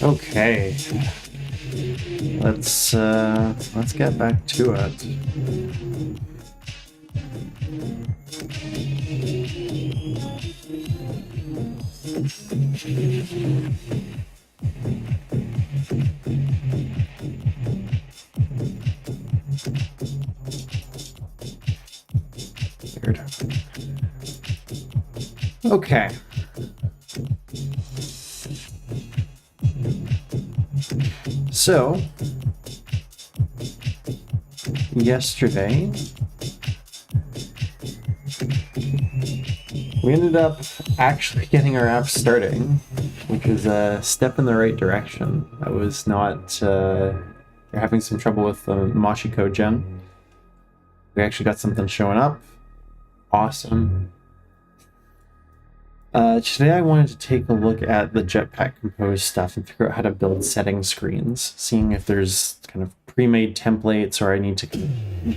Okay. Let's get back to it. Weird. Okay. So, yesterday, we ended up actually getting our app starting, which is a step in the right direction. I was not they're having some trouble with the Machiko gen. We actually got something showing up. Awesome. Today I wanted to take a look at the Jetpack Compose stuff and figure out how to build setting screens, seeing if there's kind of pre-made templates or I need to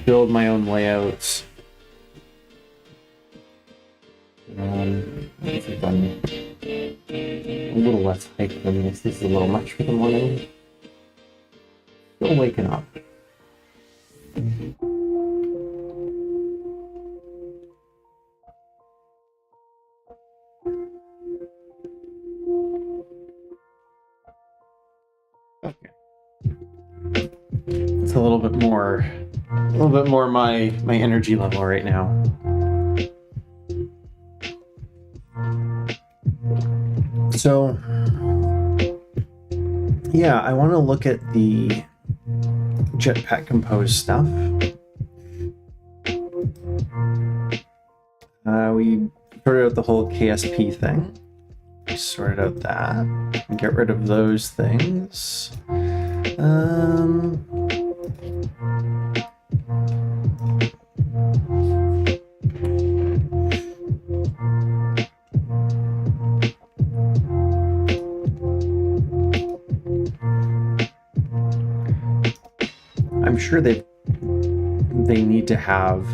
build my own layouts. I think I'm a little less hyped than this. This is a little much for the morning. Still waking up. Okay. It's a little bit more my energy level right now. So yeah, I want to look at the Jetpack Compose stuff. We sorted out the whole KSP thing. We sorted out that. Get rid of those things. I'm sure they need to have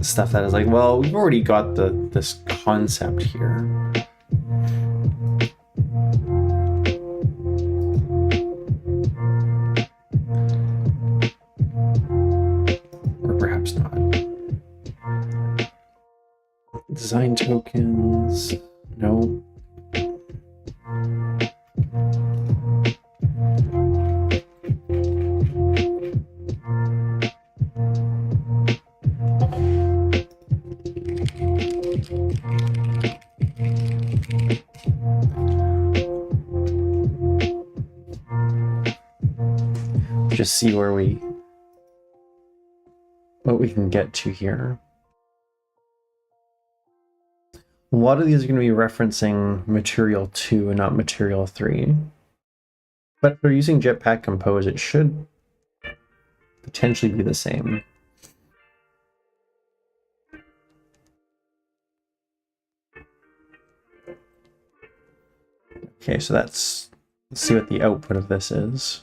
stuff that is like, well, we've already got this concept here. Or perhaps not. Design tokens. No. Just see what we can get to here. A lot of these are going to be referencing Material 2 and not Material 3. But if they're using Jetpack Compose, it should potentially be the same. Okay, so let's see what the output of this is.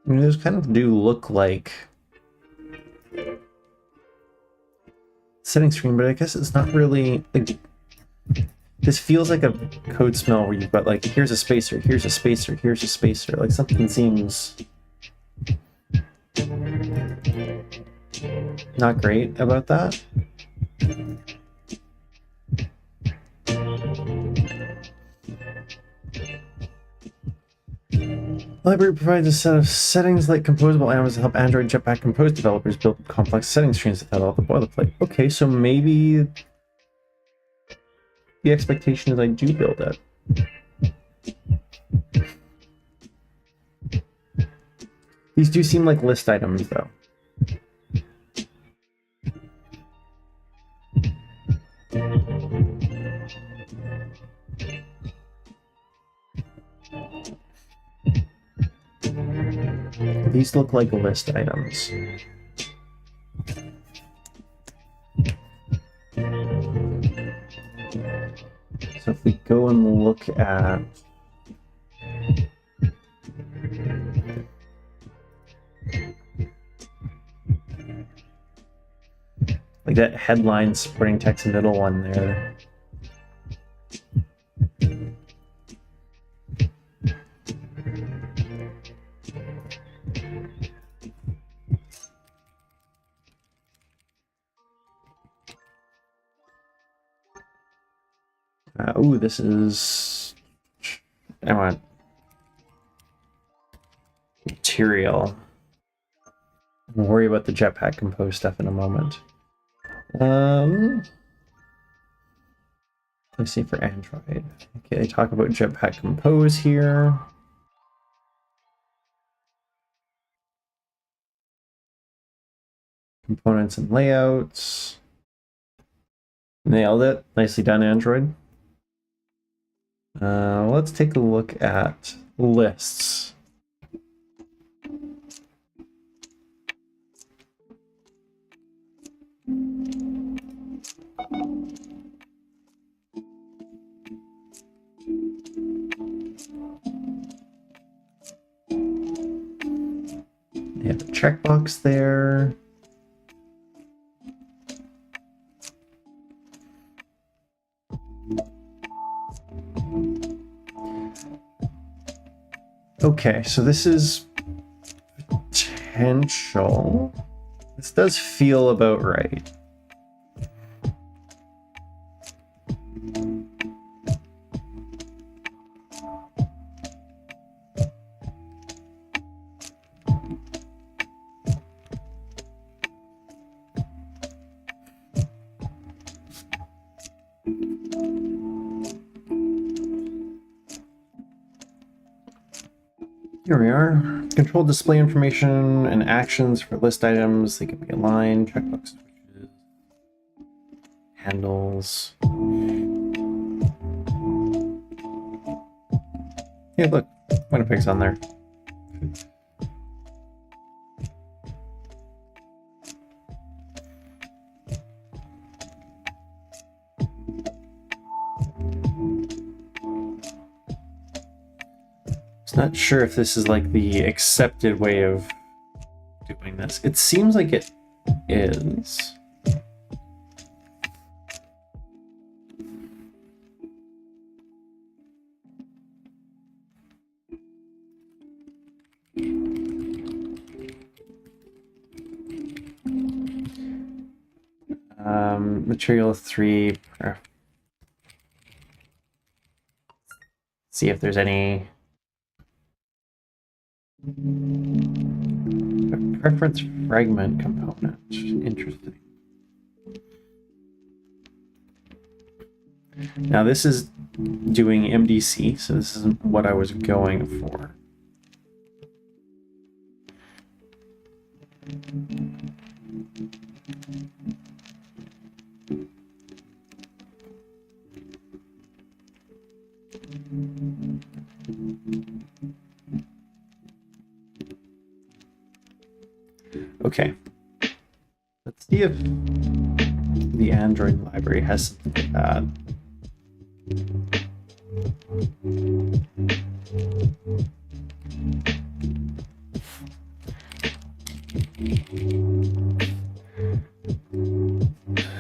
I mean, those kind of do look like setting screen, but I guess it's not really like, this feels like a code smell where you've got like, here's a spacer, here's a spacer, here's a spacer. Like something seems not great about that. The library provides a set of settings like composable animals to help Android Jetpack Compose developers build complex setting screens without all the boilerplate. Okay, so maybe the expectation is I do build it. These do seem like list items, though. These look like list items. So if we go and look at Like that headline supporting text middle one there. Ooh, this is... I want material. We'll worry about the Jetpack Compose stuff in a moment. Let's see for Android. Okay, they talk about Jetpack Compose here. Components and layouts. Nailed it. Nicely done, Android. Let's take a look at lists. They have a checkbox there. Okay, so this is potential. This does feel about right. Here we are. Control display information and actions for list items. They can be aligned. Checkbox switches. Handles. Yeah, look. Winnipeg's on there. Not sure if this is like the accepted way of doing this. It seems like it is. Material 3. See if there's any preference fragment component. Interesting. Now this is doing MDC, so this isn't what I was going for. Okay, let's see if the Android library has something like that.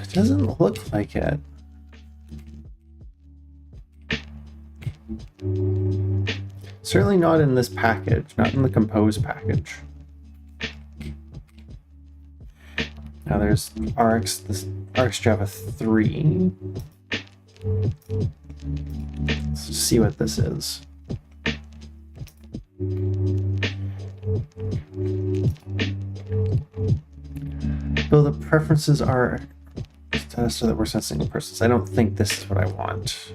It doesn't look like it. Certainly not in this package, not in the Compose package. Now there's RX, this RX Java 3. Let's see what this is. Though the preferences are so that we're sensing persons. I don't think this is what I want.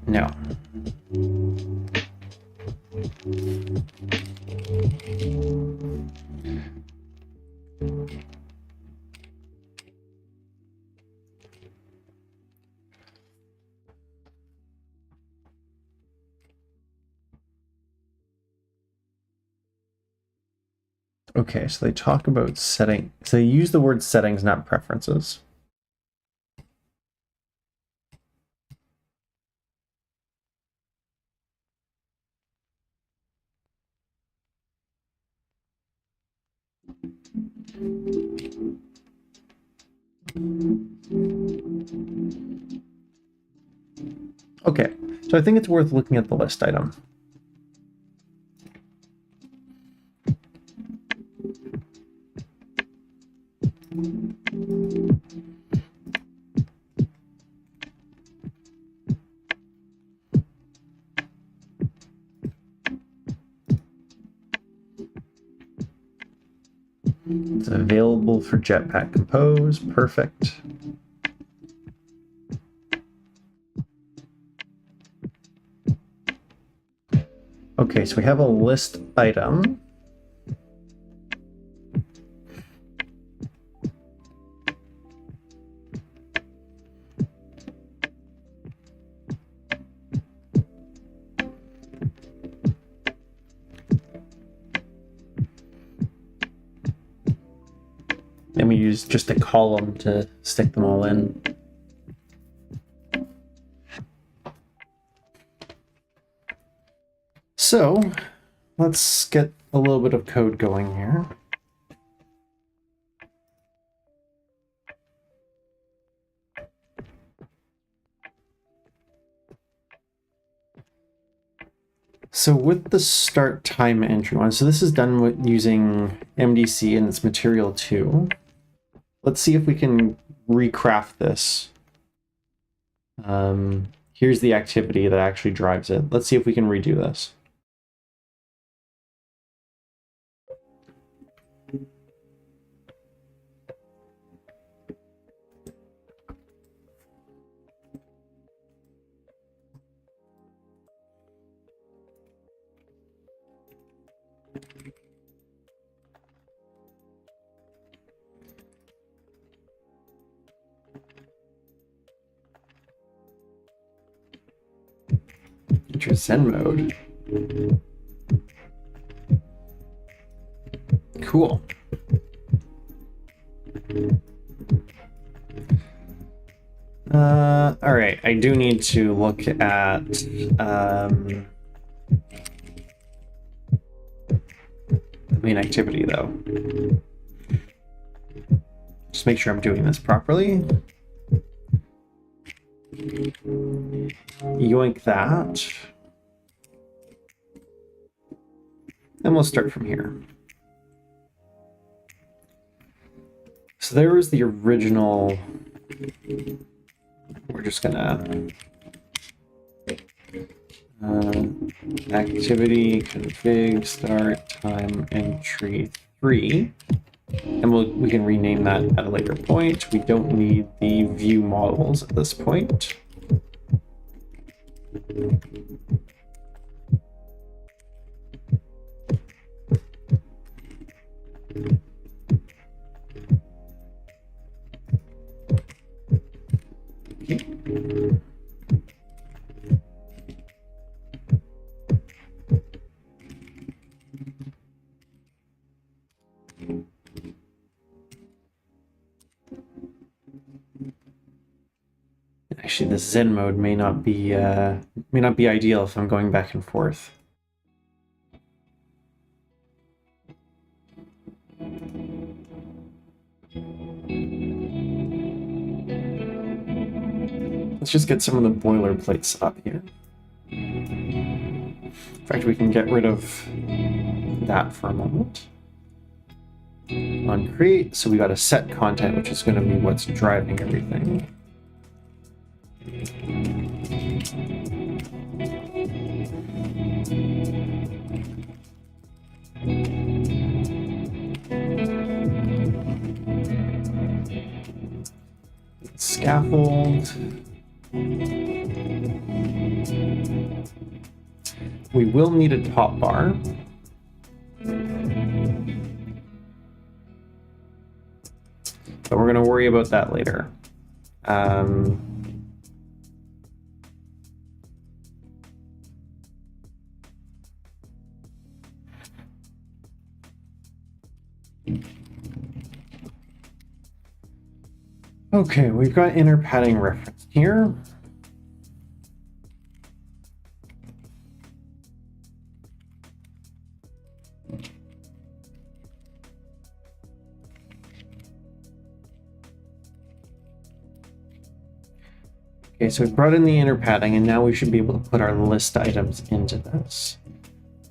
No. Okay, so they talk about setting. So they use the word settings, not preferences. Okay, so I think it's worth looking at the list item. It's available for Jetpack Compose. Perfect. Okay, so we have a list item. And we use just a column to stick them all in. So let's get a little bit of code going here. So with the start time entry one, so this is done with using MDC and its material 2. Let's see if we can recraft this. Here's the activity that actually drives it. Let's see if we can redo this. Enter Zen mode. Cool. All right, I do need to look at the main activity though. Just make sure I'm doing this properly. Yoink that. And we'll start from here. So there was the original. We're just gonna activity config start time entry 3, and we can rename that at a later point. We don't need the view models at this point. Actually, this Zen mode may not be ideal if I'm going back and forth. Let's just get some of the boilerplate set up here. In fact, we can get rid of that for a moment. On create, so we got a set content, which is going to be what's driving everything. Scaffold. We will need a top bar. But we're going to worry about that later. Okay, we've got inner padding reference here. Okay, so we brought in the inner padding, and now we should be able to put our list items into this.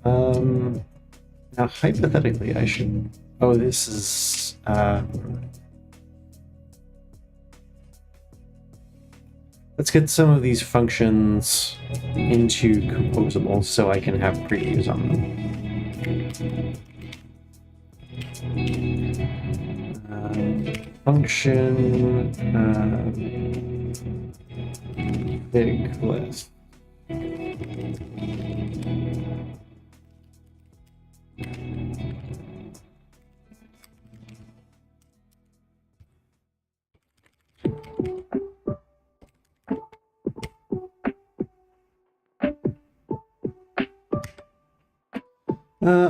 Now, hypothetically, I should... Oh, this is... Let's get some of these functions into composable so I can have previews on them. Function... big list.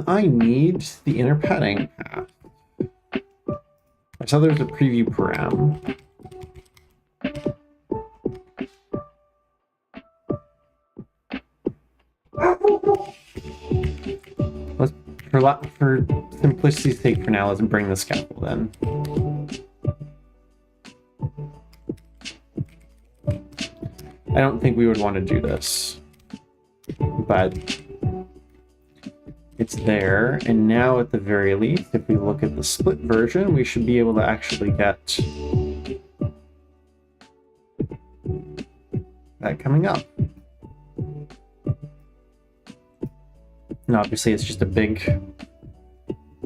I need the inner padding path. I saw there's a preview param. For simplicity's sake for now, let's bring the scaffold in. I don't think we would want to do this, but it's there. And now at the very least, if we look at the split version, we should be able to actually get that coming up. And obviously it's just a big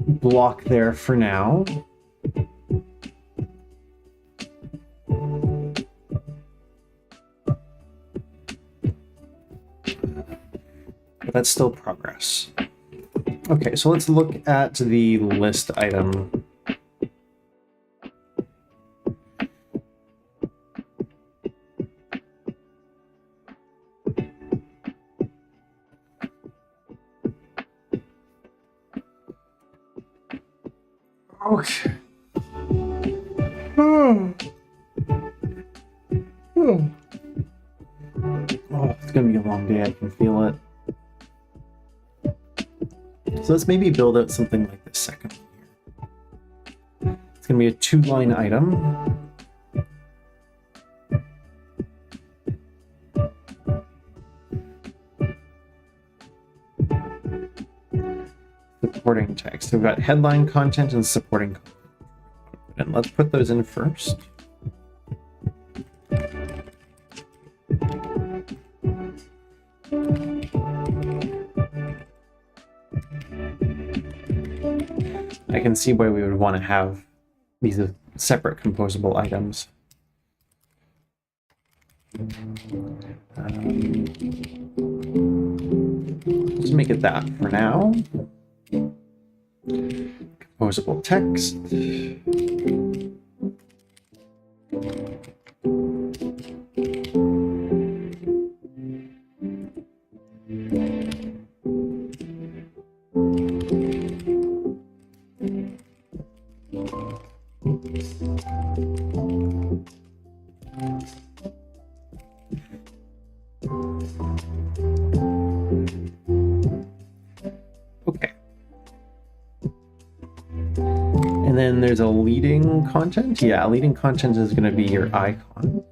block there for now. But that's still progress. Okay, so let's look at the list item. Okay. Oh, it's gonna be a long day, I can feel it. So let's maybe build out something like the second one here. It's gonna be a 2-line item. Supporting text. So we've got headline content and supporting content. And let's put those in first. I can see why we would want to have these as separate composable items. Let's make it that for now. Composable text. Okay. And then there's a leading content. Yeah, leading content is going to be your icon.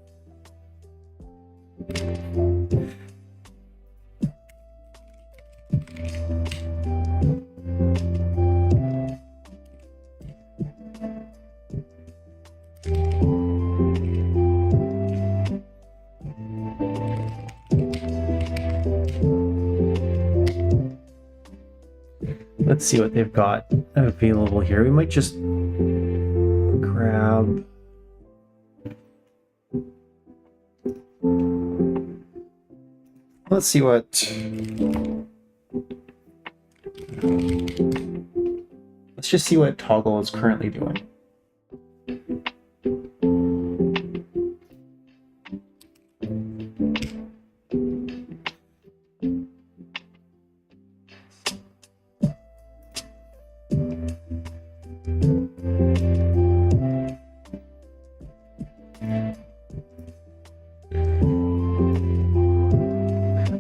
Let's see what they've got available here. We might just grab... Let's see what... Let's just see what Toggle is currently doing.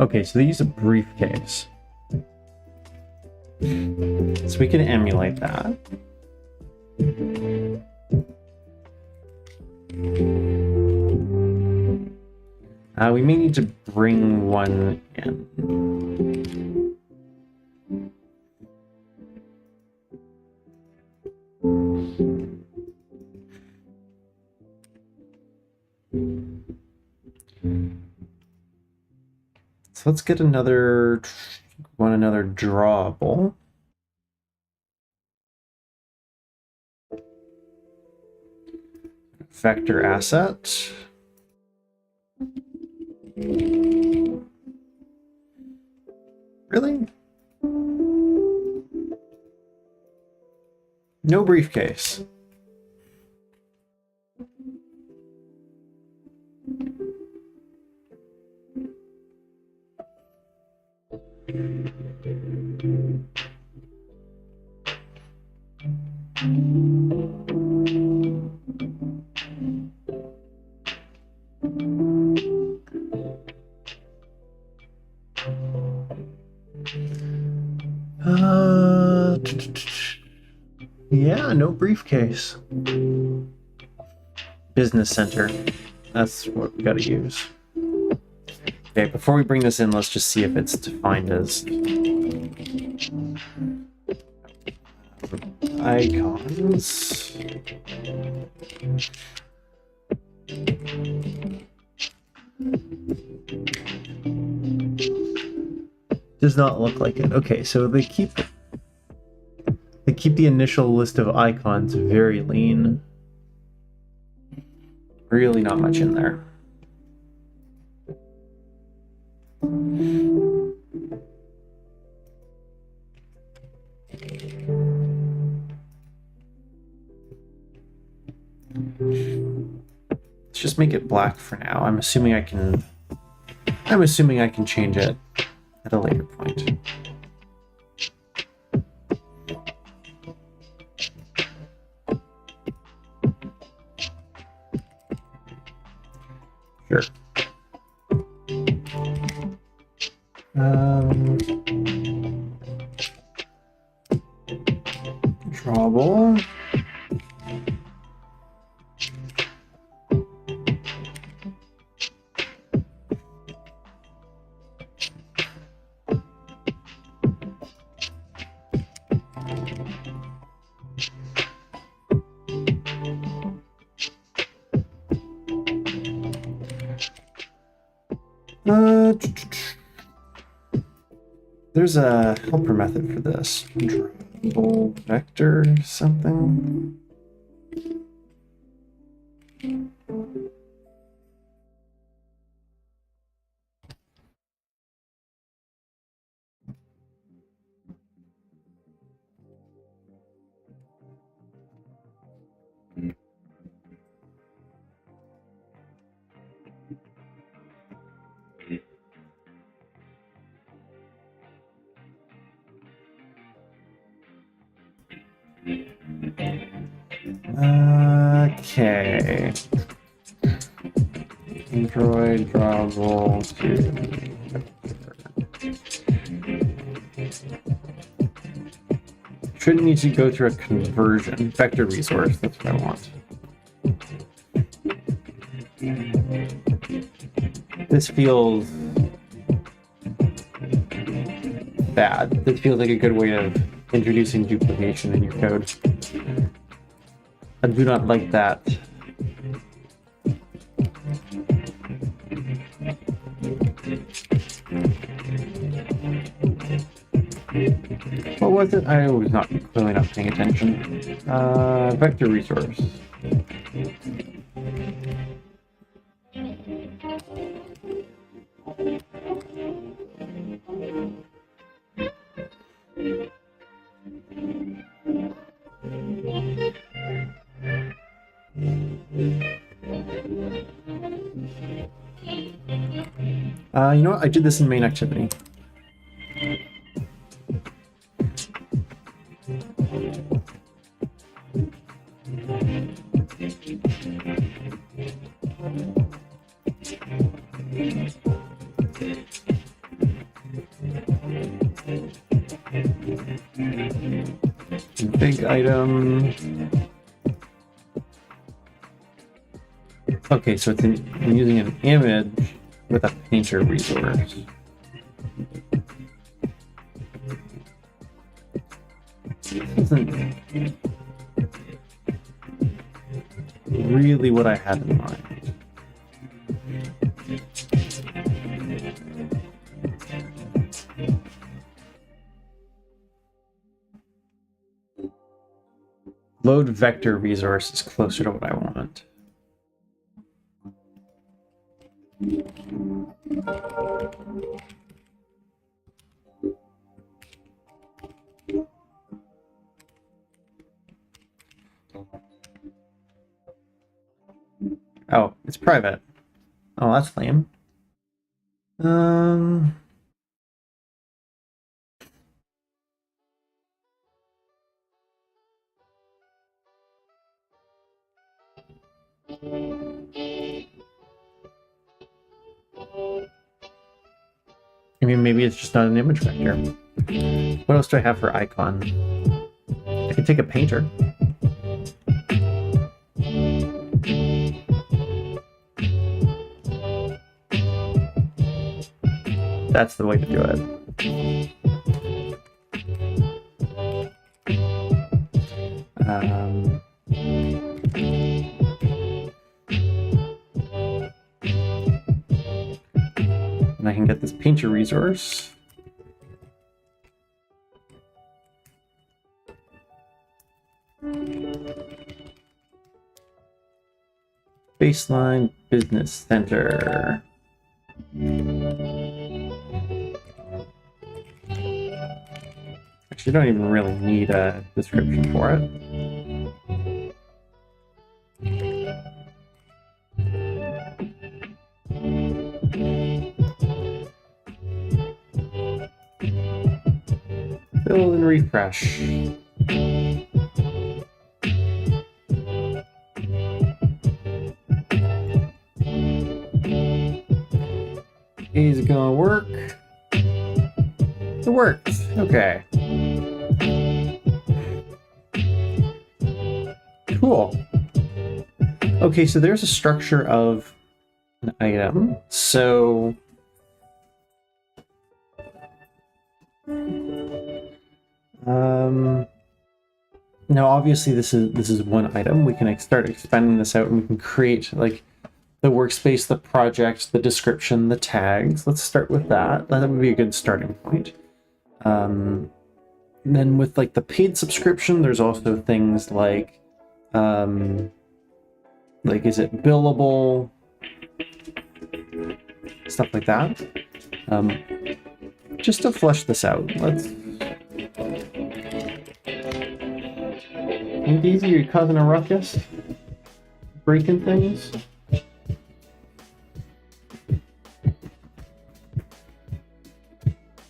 Okay, so they use a briefcase. So we can emulate that. We may need to bring one in. So let's get another drawable. Vector asset. Really? No briefcase. Yeah, no briefcase. Business center. That's what we gotta use. Okay, before we bring this in, let's just see if it's defined as icons. Does not look like it. Okay, so they keep the initial list of icons very lean. Really not much in there. Let's just make it black for now. I'm assuming I can change it at a later point. Sure. Drawable. There's a helper method for this. Drawable vector something. Okay. Android drawable to shouldn't need to go through a conversion. Vector resource, that's what I want. This feels bad. This feels like a good way of introducing duplication in your code. I do not like that. What was it? I was clearly not paying attention. Vector resource. You know what? I did this in main activity. Big item. Okay, so I'm using an image with a painter resource. This isn't really what I had in mind. Load vector resource is closer to what I want. Oh, it's private. Oh, that's lame. I mean, maybe it's just not an image vector. What else do I have for icon? I could take a painter. That's the way to do it. And I can get this painter resource. Baseline business center. Actually, you don't even really need a description for it. Build and refresh. Is it gonna work? It worked. Okay. Cool. Okay, so there's a structure of an item. So now obviously this is one item. We can start expanding this out and we can create like the workspace, the project, the description, the tags. Let's start with that. That would be a good starting point. And then with like the paid subscription, there's also things like is it billable? Stuff like that. Just to flesh this out, let's... Hey Daisy, you're causing a ruckus? Breaking things?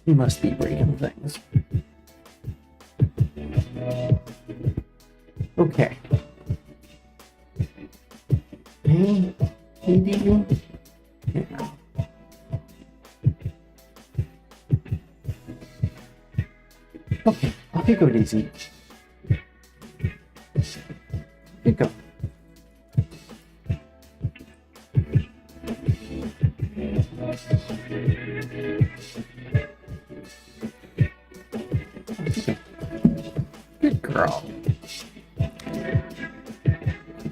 You must be breaking things. Okay. Hey, Daisy? Yeah. Okay, off you go, Daisy. Here you go. Good girl.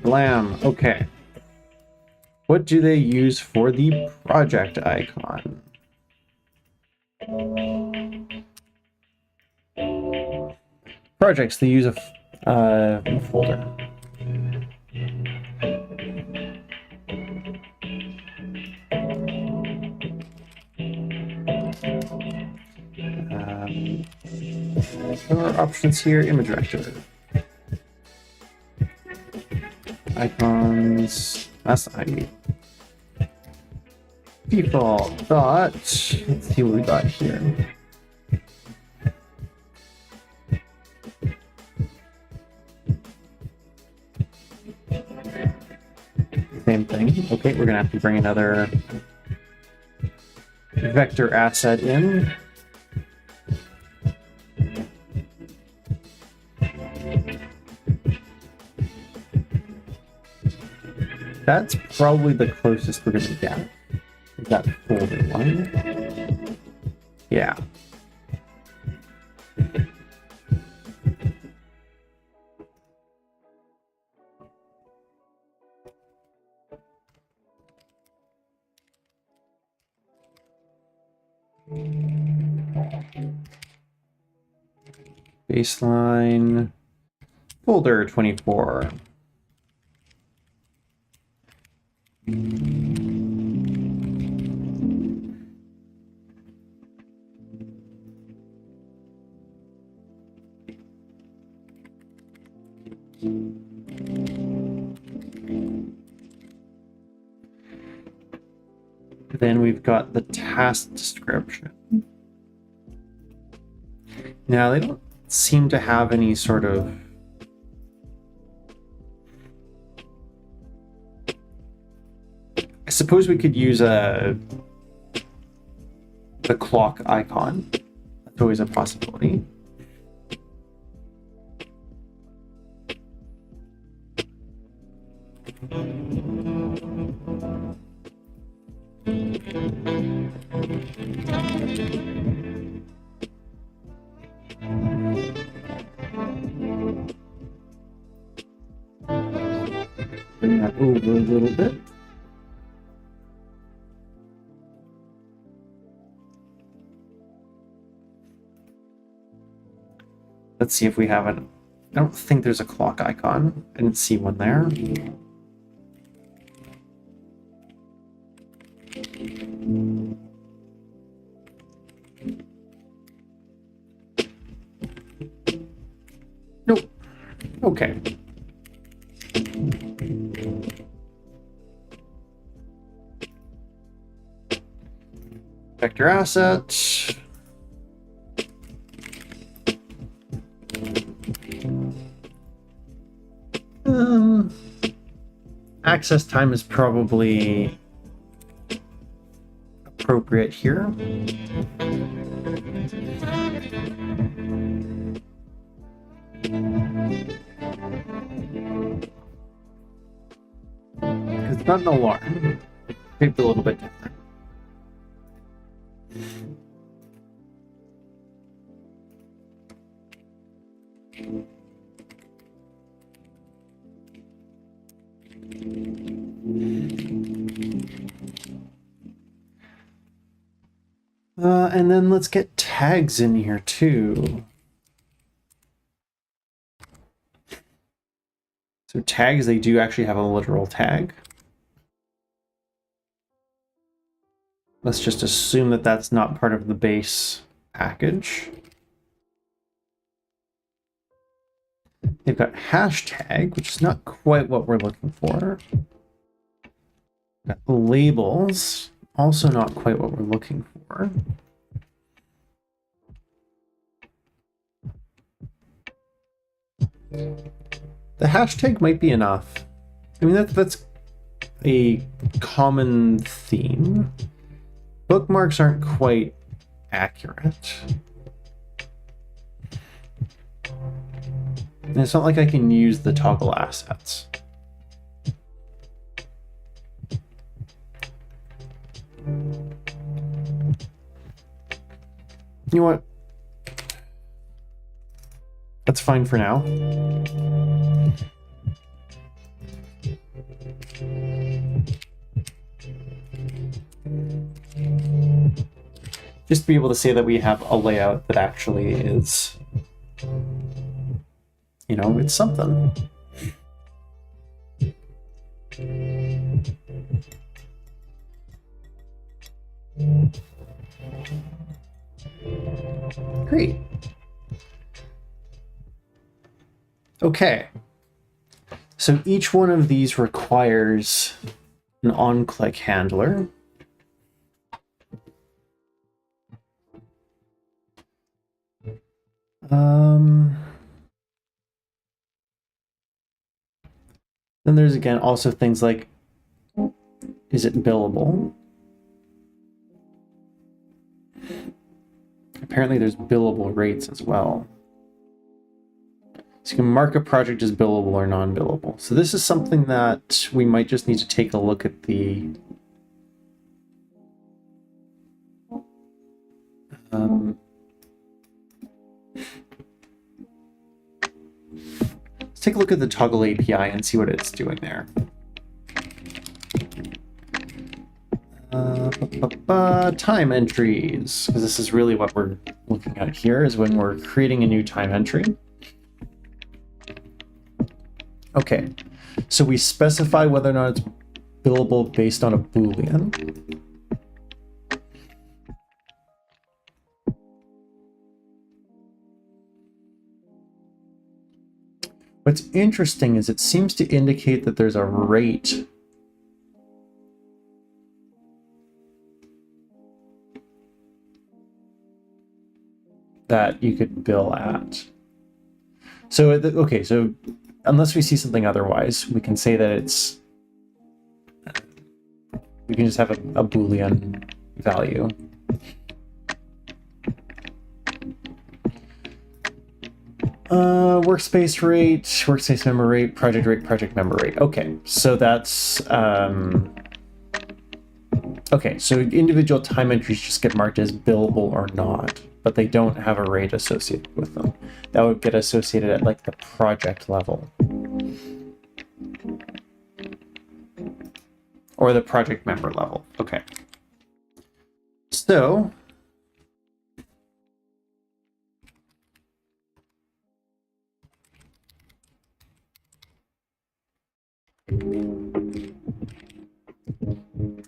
Blam. Okay. What do they use for the project icon? Projects, they use a folder. There are options here, image vector. Icons, that's ID. Default dot, let's see what we got here. Same thing. Okay, we're gonna have to bring another vector asset in. That's probably the closest we're gonna get. Is that folder one? Yeah. Baseline folder 24. Then we've got the task description. Now, they don't seem to have any sort of I suppose we could use the clock icon. That's always a possibility. Bring that over a little bit. Let's see if we have an... I don't think there's a clock icon. I didn't see one there. Nope. Okay. Vector assets. Access time is probably appropriate here. It's not an alarm. Shaped a little bit different. And then let's get tags in here too. So tags, they do actually have a literal tag. Let's just assume that that's not part of the base package. They've got hashtag, which is not quite what we're looking for. Got labels, also not quite what we're looking for. The hashtag might be enough. I mean, that's a common theme. Bookmarks aren't quite accurate. And it's not like I can use the toggle assets. You know what? That's fine for now. Just to be able to say that we have a layout that actually is, you know, it's something. Great. Okay. So each one of these requires an on-click handler. Then there's again also things like, is it billable? Apparently there's billable rates as well. So you can mark a project as billable or non-billable. So this is something that we might just need to take a look at the Let's take a look at the toggle API and see what it's doing there. Time entries, because this is really what we're looking at here, is when we're creating a new time entry. Okay, so we specify whether or not it's billable based on a Boolean. What's interesting is it seems to indicate that there's a rate that you could bill at. So, okay, so unless we see something otherwise, we can say that it's, we can just have a Boolean value. Workspace rate, workspace member rate, project member rate. Okay, so that's, okay, so individual time entries just get marked as billable or not, but they don't have a rate associated with them. That would get associated at like the project level. Or the project member level. Okay. So,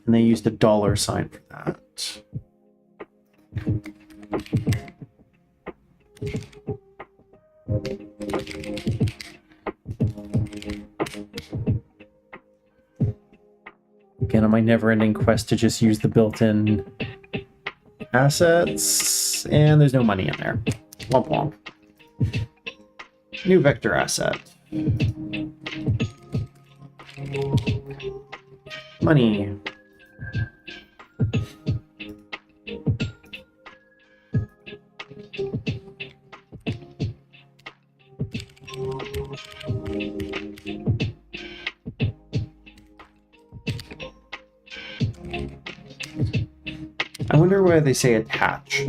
and they used a $sign for that. Again, on my never-ending quest to just use the built-in assets, and there's no money in there. Womp womp. New vector asset. Money. I wonder why they say attach.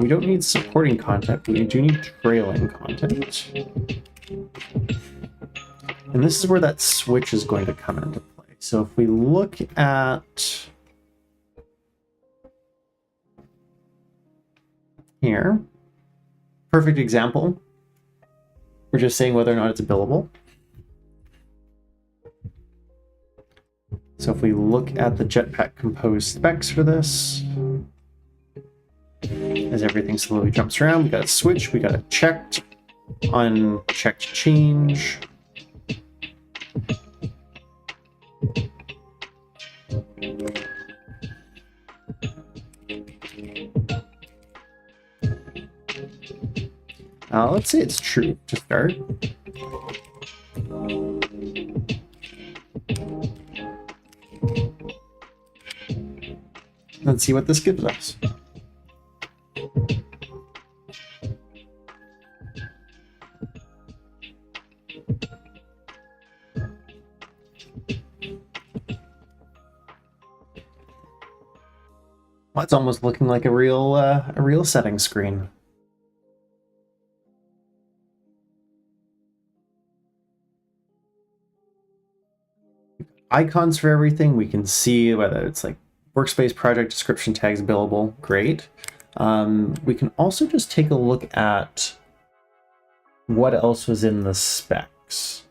We don't need supporting content, but we do need trailing content. And this is where that switch is going to come into play. So if we look at here, perfect example. We're just saying whether or not it's billable. So if we look at the Jetpack Compose specs for this, as everything slowly jumps around, we got a switch, we got a checked, unchecked change. Let's say it's true to start. Let's see what this gives us. Well, it's almost looking like a real settings screen. Icons for everything. We can see whether it's like workspace, project, description tags, billable. Great. We can also just take a look at what else was in the specs.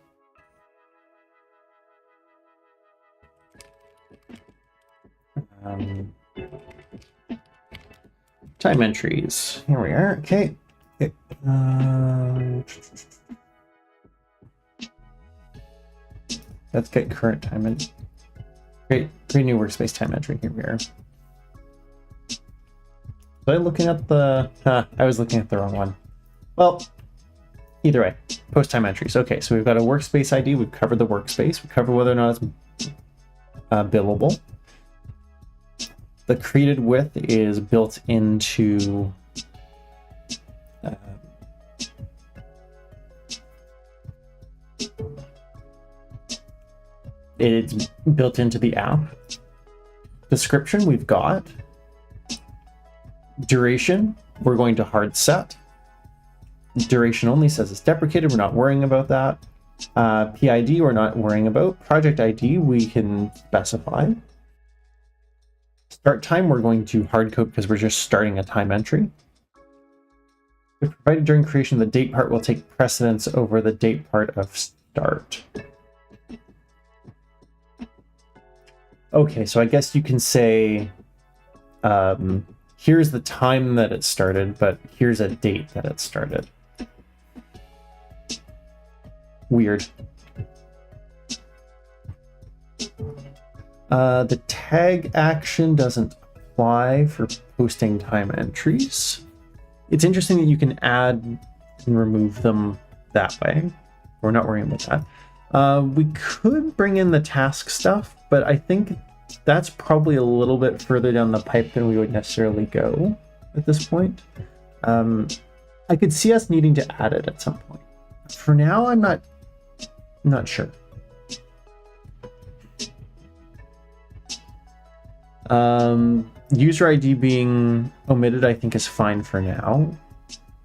Time entries. Here we are. Okay. Let's get current time in. Create new workspace time entry. Here we are. Was I looking at the... I was looking at the wrong one. Well, either way, post time entries. Okay, so we've got a workspace ID. We've covered the workspace. We covered whether or not it's billable. The created with is built into it's built into the app. description we've got. Duration, we're going to hard set. Duration only says it's deprecated, we're not worrying about that. PID, we're not worrying about. Project ID, we can specify. Start time, we're going to hard code because we're just starting a time entry. If provided during creation, the date part will take precedence over the date part of start. Okay, so I guess you can say, here's the time that it started, but here's a date that it started. Weird. The tag action doesn't apply for posting time entries. It's interesting that you can add and remove them that way. We're not worrying about that. We could bring in the task stuff, but I think that's probably a little bit further down the pipe than we would necessarily go at this point. I could see us needing to add it at some point. For now, I'm not sure. User ID being omitted, I think, is fine for now.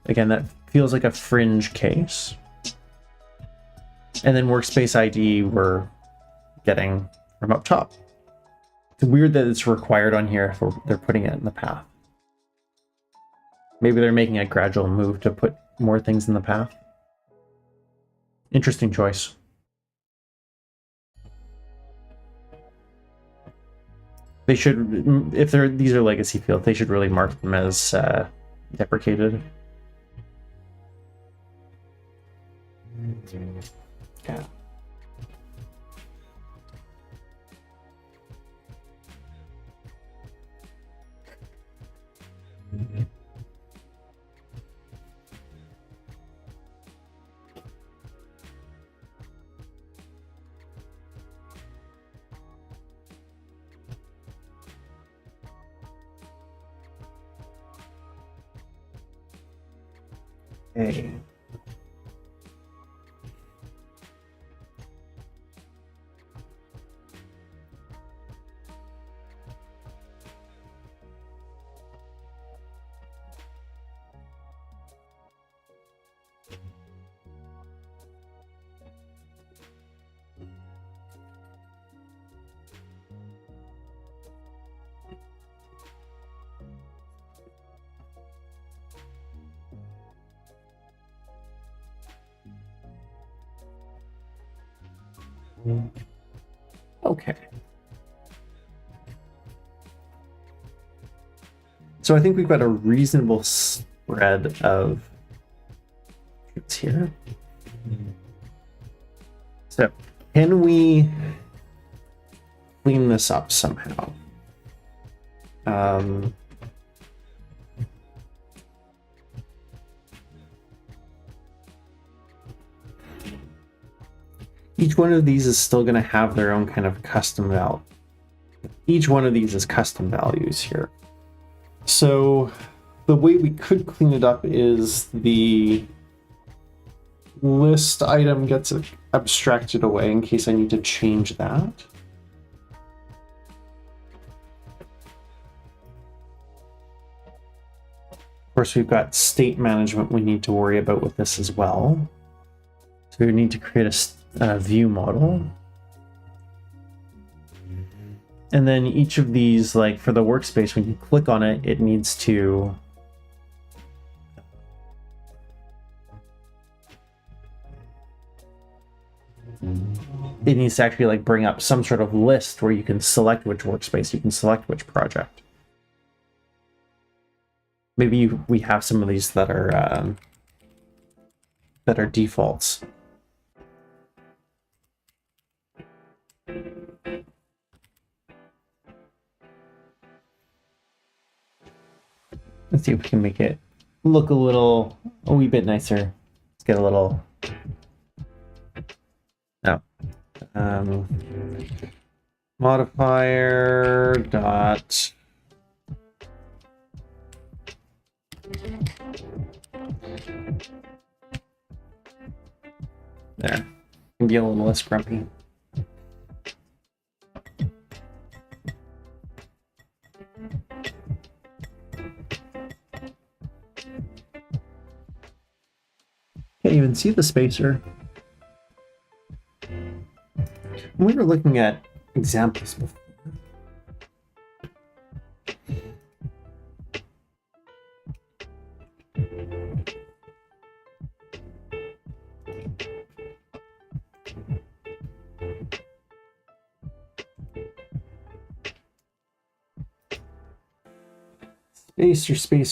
Again, that feels like a fringe case. And then workspace ID we're getting from up top. It's weird that it's required on here if they're putting it in the path. Maybe they're making a gradual move to put more things in the path. Interesting choice. They should, if these are legacy fields, they should really mark them as deprecated. Yeah. Okay. Okay. So I think we've got a reasonable spread of it's here. So can we clean this up somehow? Each one of these is still going to have their own kind of custom value. Each one of these is custom values here. So the way we could clean it up is the list item gets abstracted away in case I need to change that. Of course, we've got state management we need to worry about with this as well. So we need to create a view model. And then each of these, like for the workspace, when you click on it, it needs to actually like bring up some sort of list where you can select which workspace, you can select which project. Maybe we have some of these that are defaults. Let's see if we can make it look a wee bit nicer. Let's get a little. Oh. Modifier dot. There. Can be a little less grumpy. can see the spacer. We were looking at examples before.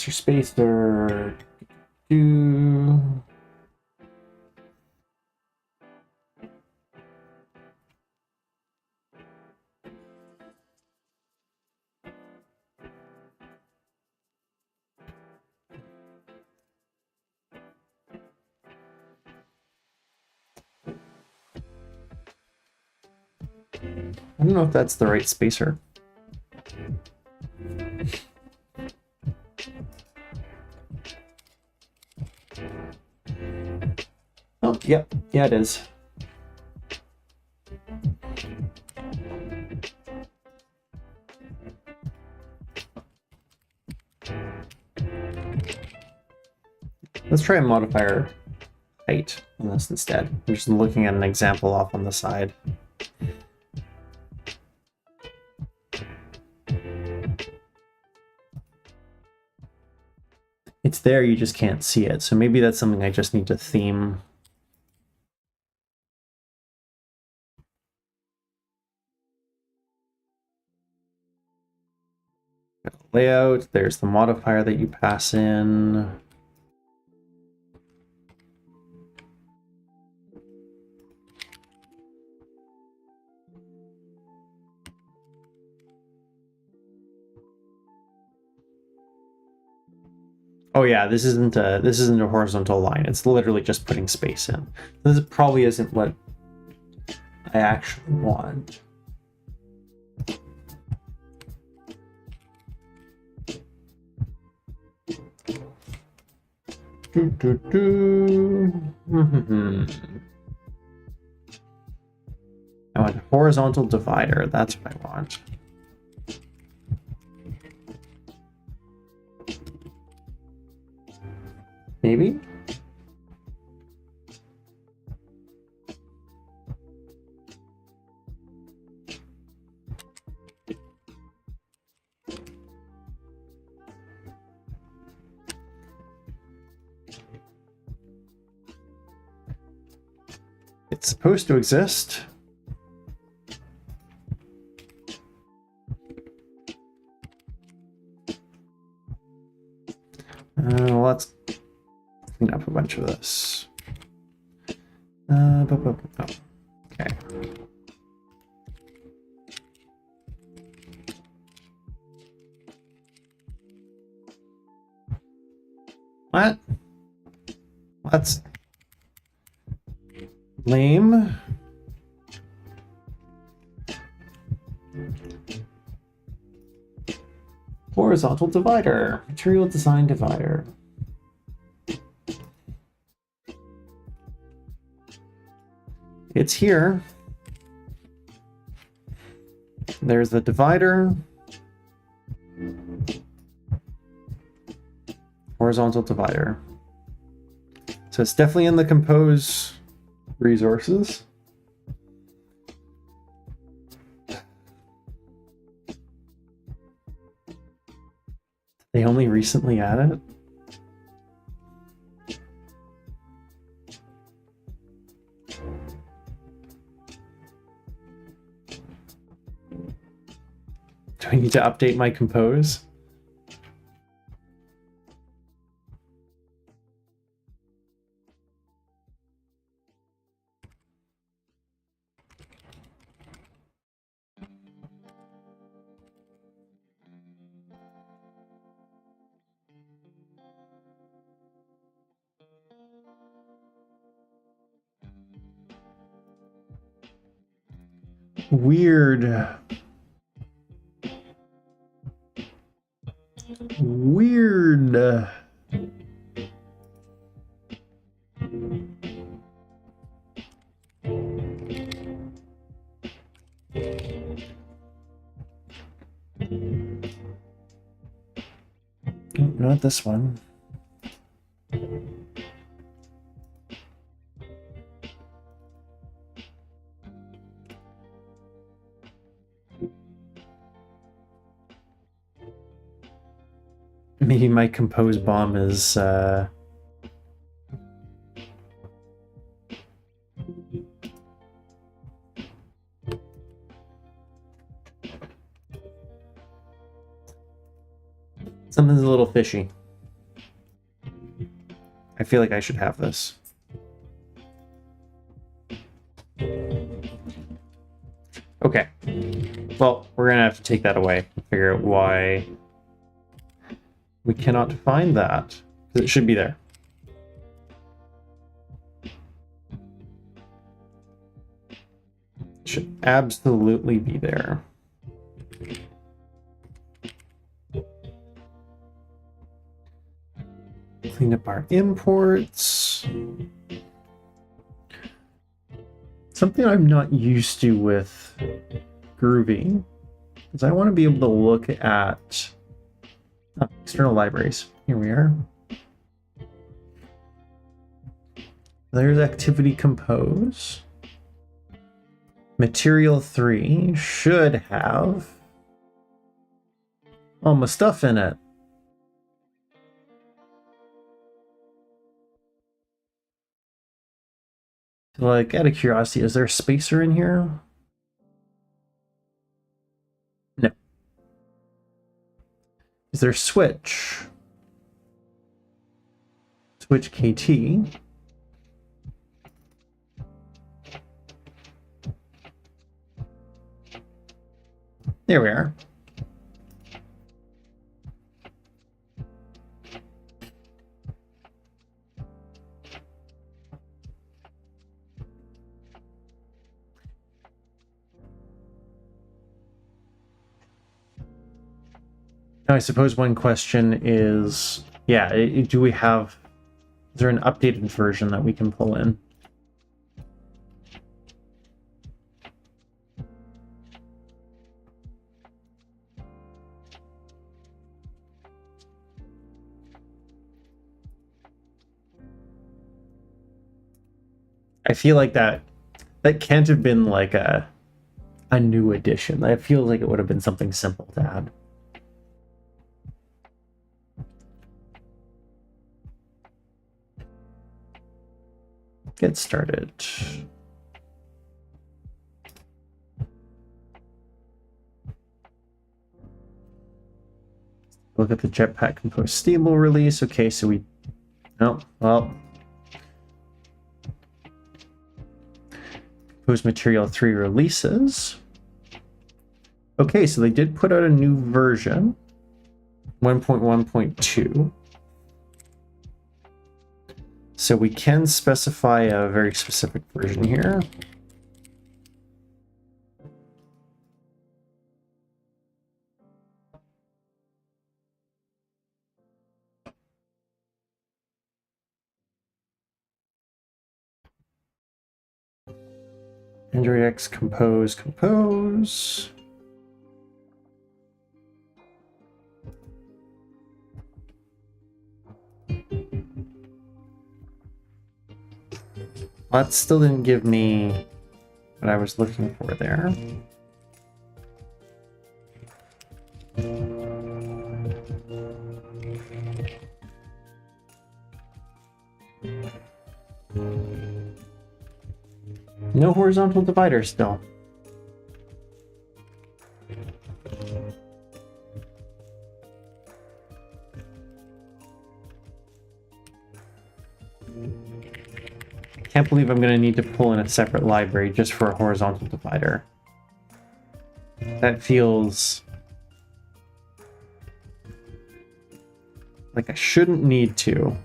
Spacer. Do. I don't know if that's the right spacer. Oh, yep. Yeah, it is. Let's try a modifier height on this instead. I'm just looking at an example off on the side. It's there, you just can't see it. So maybe that's something I just need to theme. Layout, there's the modifier that you pass in. Oh yeah, this isn't a horizontal line. It's literally just putting space in. This probably isn't what I actually want. I want a horizontal divider. That's what I want. Maybe? It's supposed to exist. Let's clean up a bunch of this. Okay. What? That's lame. Horizontal divider. Material design divider. It's here. There's the divider. Horizontal divider. So it's definitely in the compose resources. They only recently added it. Do I need to update my compose? Weird. Not this one. Maybe my compose bomb is something's a little fishy. I feel like I should have this. Okay. Well, we're gonna have to take that away and figure out why we cannot find that. Because it should be there. It should absolutely be there. Clean up our imports. Something I'm not used to with Groovy is I want to be able to look at external libraries. Here we are. There's activity compose. Material 3 should have all my stuff in it. Like, out of curiosity, is there a spacer in here? No. Is there a switch? Switch KT. There we are. Now, I suppose one question is, yeah, do we have, is there an updated version that we can pull in? I feel like that can't have been like a new addition. I feel like it would have been something simple to add. Get started. Look at the Jetpack Compose stable release. Okay, so we, oh, well. Compose Material 3 releases. Okay, so they did put out a new version, 1.1.2. So we can specify a very specific version here. Android X compose. That still didn't give me what I was looking for there. No horizontal divider still. Can't believe I'm going to need to pull in a separate library just for a horizontal divider. That feels like I shouldn't need to.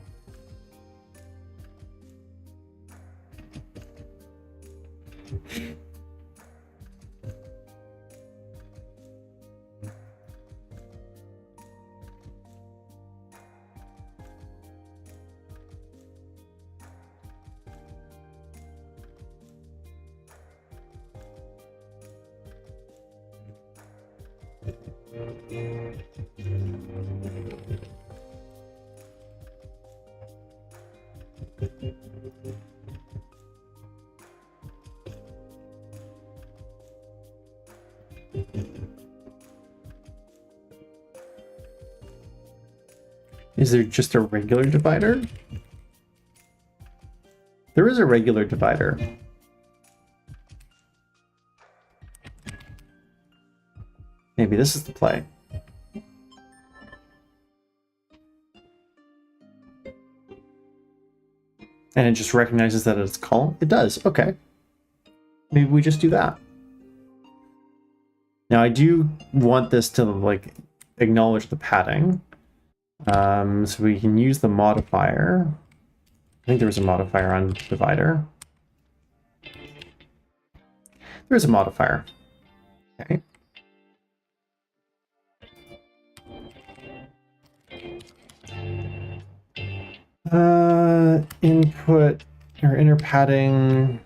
Is there just a regular divider? There is a regular divider. Maybe this is the play. And it just recognizes that it's a column? It does, okay. Maybe we just do that. Now I do want this to like acknowledge the padding. So we can use the modifier. I think there was a modifier on divider. There is a modifier. Okay. Input or inner padding.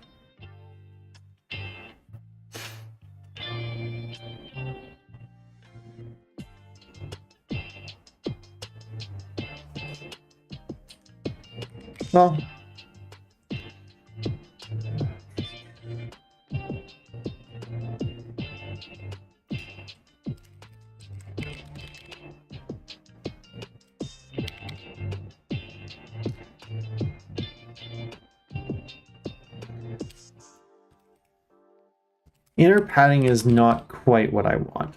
Well, inner padding is not quite what I want.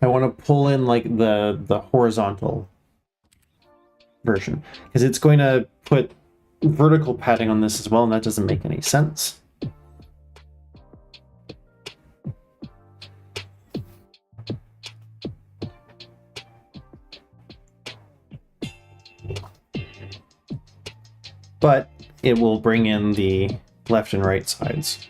I want to pull in like the horizontal version because it's going to put vertical padding on this as well, and that doesn't make any sense. But it will bring in the left and right sides.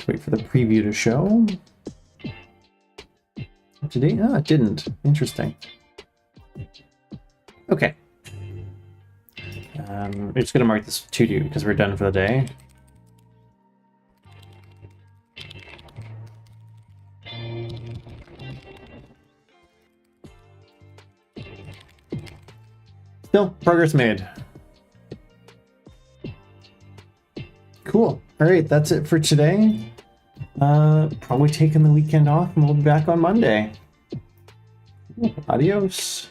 Wait for the preview to show. Today? Ah, it didn't. Interesting. Okay. I'm just going to mark this to do because we're done for the day. Still, progress made. Cool. All right, that's it for today. Probably taking the weekend off and we'll be back on Monday. Adios.